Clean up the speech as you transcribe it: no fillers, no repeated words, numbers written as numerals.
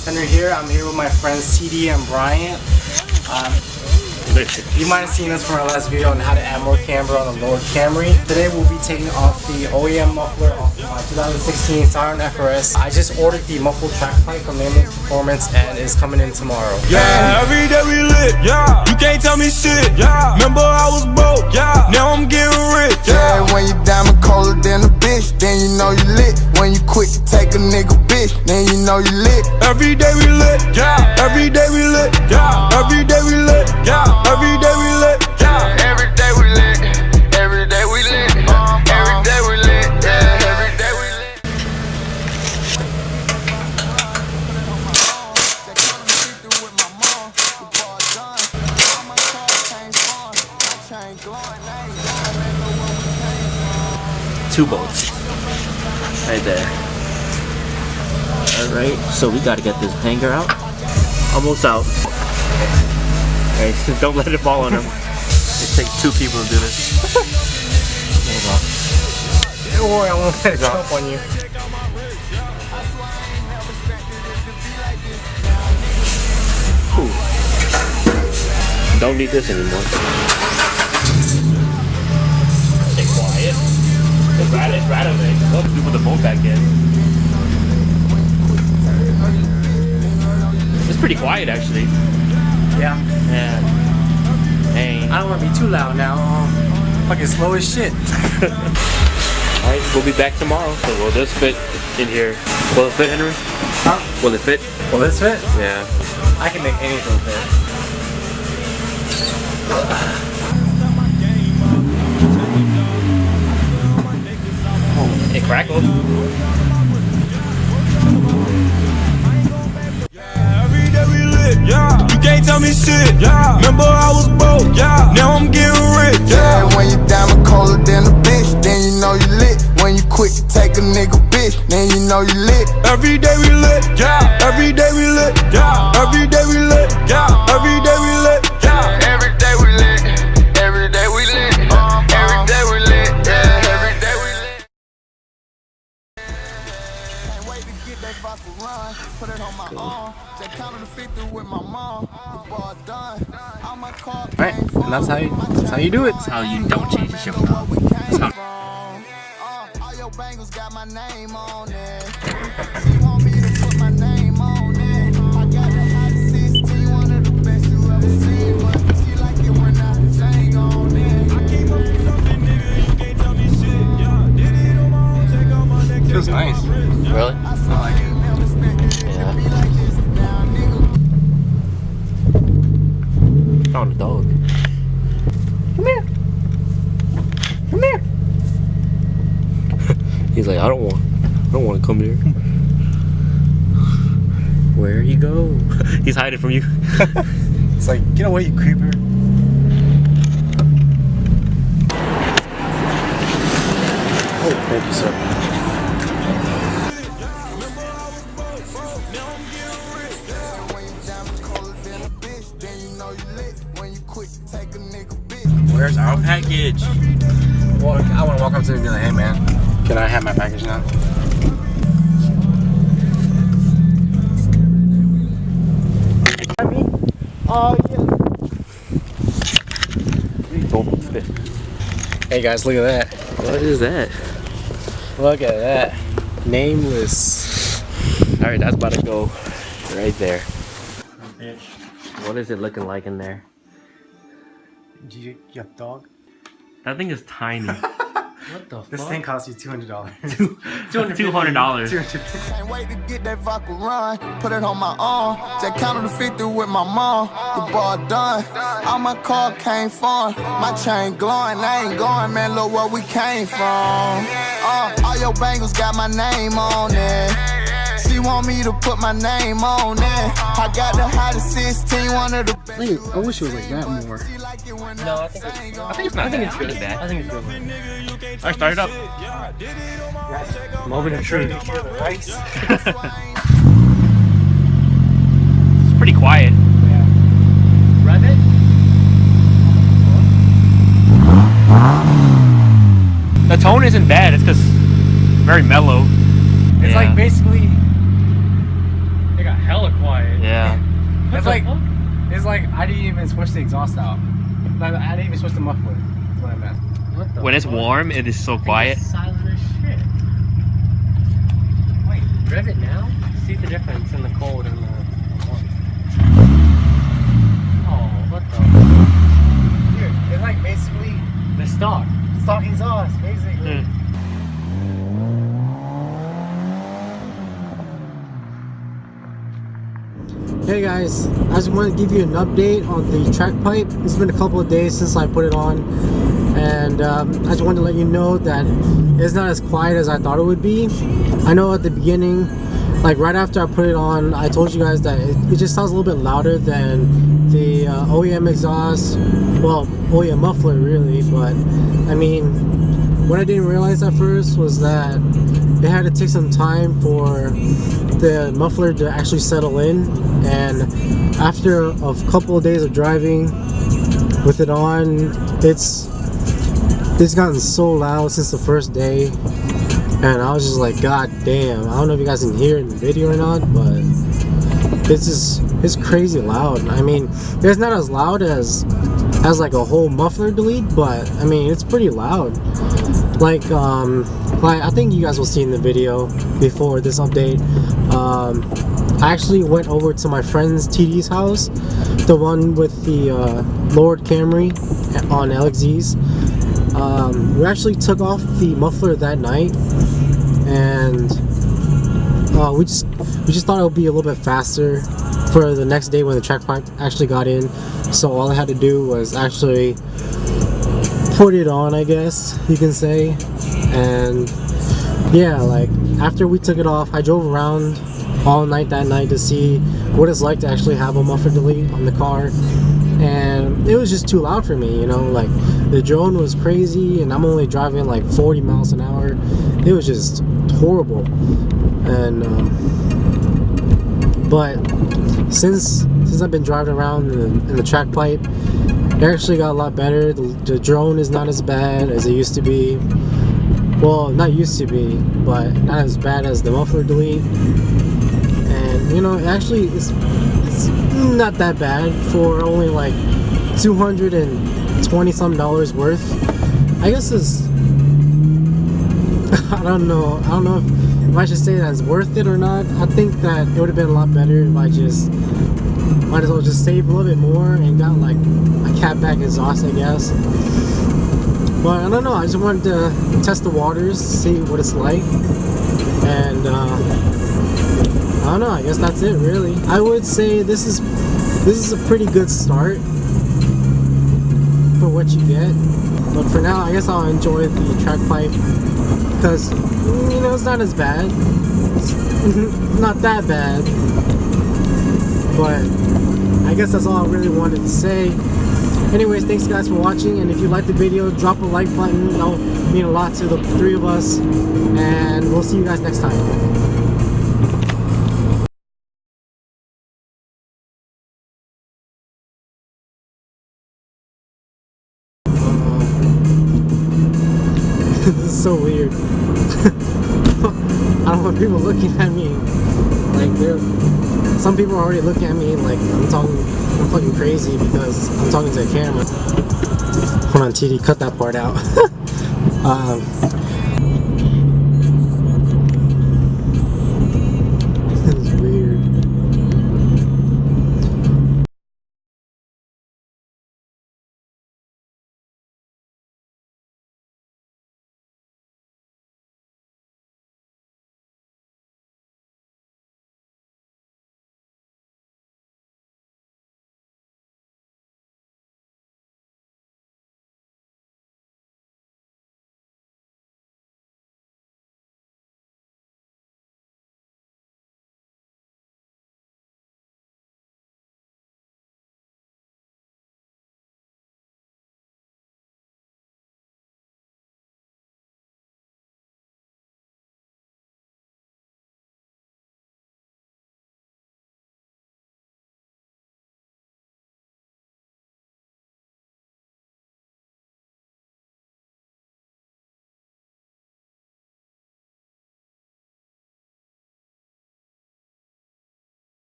Henry here. I'm here with my friends CD and Bryant. You might have seen us from our last video on how to add more camber on the Lord Camry. Today we'll be taking off the OEM muffler off my 2016 Siren FRS. I just ordered the muffled track pipe from Nameless Performance and it's coming in tomorrow. Yeah, every day we lit, yeah. You can't tell me shit, yeah. Remember I was broke, yeah. Now I'm getting rich, yeah. When you diamond colder than a bitch, then you know you lit. When you quit to take a nigga bitch, then you know you lit. Every day we lit, yeah. Every day we lit, yeah. Every day we lit, yeah. Every day we lit, yeah. Every day we lit. Every day we lit. Every day we lit, yeah. Every day we lit. Two bolts right there. Alright, so we gotta get this hanger out. Almost out. Okay, don't let it fall on him. It takes two people to do this. Don't worry, I won't let it jump on you. Ooh. Don't need this anymore. Stay quiet. It's rattling. What to do with the bolt back in? It's pretty quiet actually. Yeah. Yeah. Dang. I don't want to be too loud now. Fucking slow as shit. Alright, we'll be back tomorrow. So will this fit in here? Will it fit, Henry? Huh? Will it fit? Will this fit? Yeah. I can make anything fit. Oh, it crackled. Yeah, you can't tell me shit, yeah. Remember I was broke, yeah. Now I'm getting rich, yeah. When you diamond colder than a bitch, then you know you lit. When you quit to take a nigga bitch, then you know you lit. Every day we lit, yeah. Every day we lit, yeah. Every day we lit, yeah. Every day we lit, yeah. Every day we lit. Every day we lit. Every day we lit, yeah. Every day we lit. Can't wait to get that vodka run, put it on my arm. Just counted the 50 with my mom. The ball done. On my car. Right, and that's how you do it. That's how you don't change the shit now. That's how. All your bangles got my name on it. She want me to put my name on it. I got the hottest 16, one of the best you ever seen. But she like it when I sang on it. I keep up with nothing, nigga. You can't tell me shit. Yeah, did it on my own. Check out my neck. Feels nice. Really? I like it. Yeah. Found a dog. Come here. Come here. He's like, I don't want to come here. Where'd he go? He's hiding from you. It's like, get away, you creeper. Oh, thank you, sir. Where's our package? Well, I want to walk up to him and be like, hey man, can I have my package now? Oh yeah. Hey guys, look at that. What is that? Look at that. Nameless. Alright, that's about to go right there. What is it looking like in there? You have dog? That thing is tiny. What the fuck? This thing cost you $200. $200. Can't wait to get that vodka run, put it on my arm. Just counted the 50 with my mom. The ball done. All my car came from. My chain glowing, I ain't going, man. Look where we came from. All your bangles got my name on it. She want me to put my name on it. I got the hottest 16, one of the best. I wish it was like that more. No, I think it's really bad. I think it's good. Alright, start it up. Moment of truth. It's pretty quiet. Yeah. Rev it. The tone isn't bad. It's just very mellow. It's like basically they got hella quiet. It's like I didn't even switch the exhaust out. Like, I didn't even switch the muffler. That's what I meant. What the When it's fuck? warm, it is so quiet. It's silent as shit. Wait, rev it now? See the difference in the cold and the warm. Oh, what the fuck? Dude, it's like basically the stock exhaust, basically. Hey guys, I just wanted to give you an update on the track pipe. It's been a couple of days since I put it on, and I just wanted to let you know that it's not as quiet as I thought it would be. I know at the beginning, like right after I put it on, I told you guys that it just sounds a little bit louder than the OEM exhaust, well, OEM muffler really, but I mean, what I didn't realize at first was that it had to take some time for the muffler to actually settle in, and after a couple of days of driving with it on, it's gotten so loud since the first day, and I was just like, god damn. I don't know if you guys can hear it in the video or not, but it's crazy loud. I mean, it's not as loud as like a whole muffler delete, but I mean, it's pretty loud. Like I think you guys will see in the video before this update, I actually went over to my friend's TD's house, the one with the lowered Camry on LXZs. We actually took off the muffler that night, and we just thought it would be a little bit faster for the next day when the track pipe actually got in. So all I had to do was actually put it on, I guess you can say. And yeah, like after we took it off, I drove around all night that night to see what it's like to actually have a muffler delete on the car, and it was just too loud for me, you know. Like the drone was crazy, and I'm only driving like 40 miles an hour. It was just horrible. And but since I've been driving around in the track pipe, it actually got a lot better. The drone is not as bad as it used to be. Well, not used to be, but not as bad as the muffler delete. And you know, actually it's not that bad for only like $220 some worth. I guess it's I don't know if I should say that's worth it or not. I think that it would have been a lot better if I just might as well just save a little bit more and got like a catback exhaust, I guess. But I don't know, I just wanted to test the waters, see what it's like, and I don't know, I guess that's it really. I would say this is a pretty good start for what you get, but for now I guess I'll enjoy the track pipe, because you know, it's not as bad, it's not that bad, but I guess that's all I really wanted to say. Anyways, thanks guys for watching, and if you liked the video, drop a like button. That would mean a lot to the three of us, and we'll see you guys next time. This is so weird. I don't want people looking at me like some people are already looking at me like I'm fucking crazy because I'm talking to a camera. Hold on, TD, cut that part out.